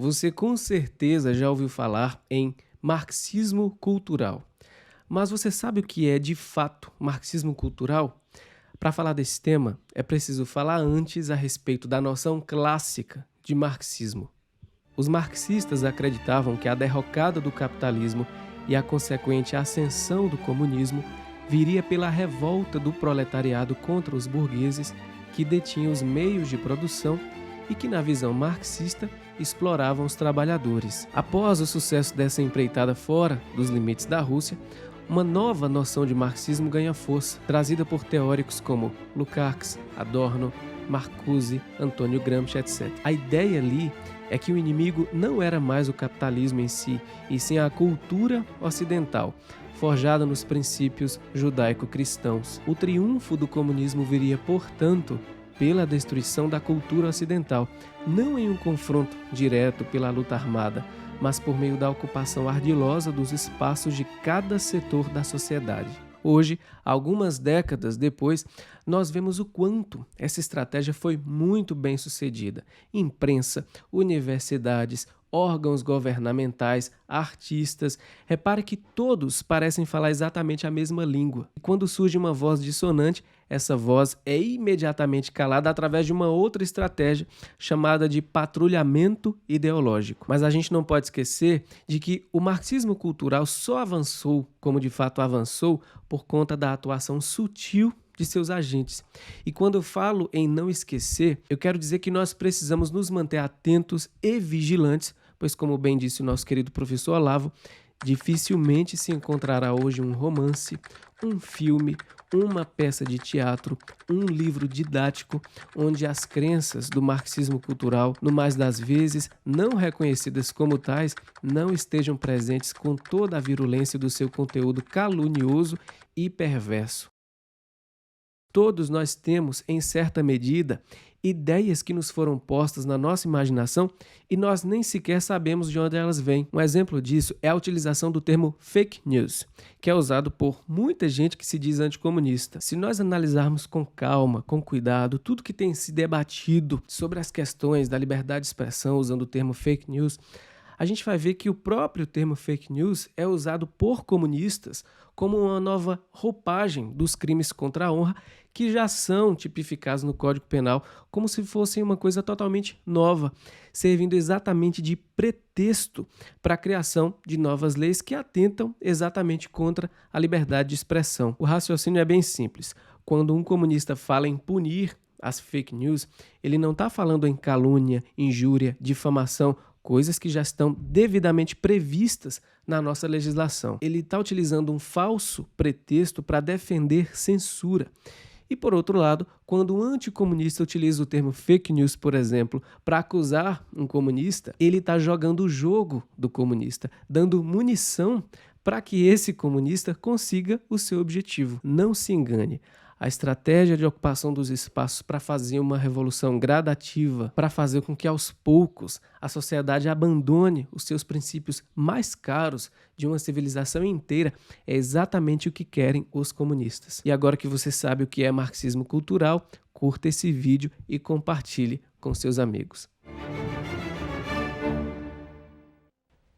Você com certeza já ouviu falar em marxismo cultural. Mas você sabe o que é de fato marxismo cultural? Para falar desse tema, é preciso falar antes a respeito da noção clássica de marxismo. Os marxistas acreditavam que a derrocada do capitalismo e a consequente ascensão do comunismo viria pela revolta do proletariado contra os burgueses que detinham os meios de produção e que, na visão marxista, exploravam os trabalhadores. Após o sucesso dessa empreitada fora dos limites da Rússia, uma nova noção de marxismo ganha força, trazida por teóricos como Lukács, Adorno, Marcuse, Antônio Gramsci, etc. A ideia ali é que o inimigo não era mais o capitalismo em si, e sim a cultura ocidental, forjada nos princípios judaico-cristãos. O triunfo do comunismo viria, portanto, pela destruição da cultura ocidental, não em um confronto direto pela luta armada, mas por meio da ocupação ardilosa dos espaços de cada setor da sociedade. Hoje, algumas décadas depois, nós vemos o quanto essa estratégia foi muito bem sucedida. Imprensa, universidades, órgãos governamentais, artistas. Repare que todos parecem falar exatamente a mesma língua. E quando surge uma voz dissonante, essa voz é imediatamente calada através de uma outra estratégia chamada de patrulhamento ideológico. Mas a gente não pode esquecer de que o marxismo cultural só avançou, como de fato avançou, por conta da atuação sutil de seus agentes. E quando eu falo em não esquecer, eu quero dizer que nós precisamos nos manter atentos e vigilantes, pois, como bem disse o nosso querido professor Olavo, dificilmente se encontrará hoje um romance, um filme, uma peça de teatro, um livro didático, onde as crenças do marxismo cultural, no mais das vezes não reconhecidas como tais, não estejam presentes com toda a virulência do seu conteúdo calunioso e perverso. Todos nós temos, em certa medida, ideias que nos foram postas na nossa imaginação e nós nem sequer sabemos de onde elas vêm. Um exemplo disso é a utilização do termo fake news, que é usado por muita gente que se diz anticomunista. Se nós analisarmos com calma, com cuidado, tudo que tem se debatido sobre as questões da liberdade de expressão usando o termo fake news, a gente vai ver que o próprio termo fake news é usado por comunistas como uma nova roupagem dos crimes contra a honra que já são tipificados no Código Penal como se fossem uma coisa totalmente nova, servindo exatamente de pretexto para a criação de novas leis que atentam exatamente contra a liberdade de expressão. O raciocínio é bem simples. Quando um comunista fala em punir as fake news, ele não está falando em calúnia, injúria, difamação, coisas que já estão devidamente previstas na nossa legislação. Ele está utilizando um falso pretexto para defender censura. E, por outro lado, quando um anticomunista utiliza o termo fake news, por exemplo, para acusar um comunista, ele está jogando o jogo do comunista, dando munição para que esse comunista consiga o seu objetivo. Não se engane. A estratégia de ocupação dos espaços para fazer uma revolução gradativa, para fazer com que aos poucos a sociedade abandone os seus princípios mais caros de uma civilização inteira, é exatamente o que querem os comunistas. E agora que você sabe o que é marxismo cultural, curta esse vídeo e compartilhe com seus amigos.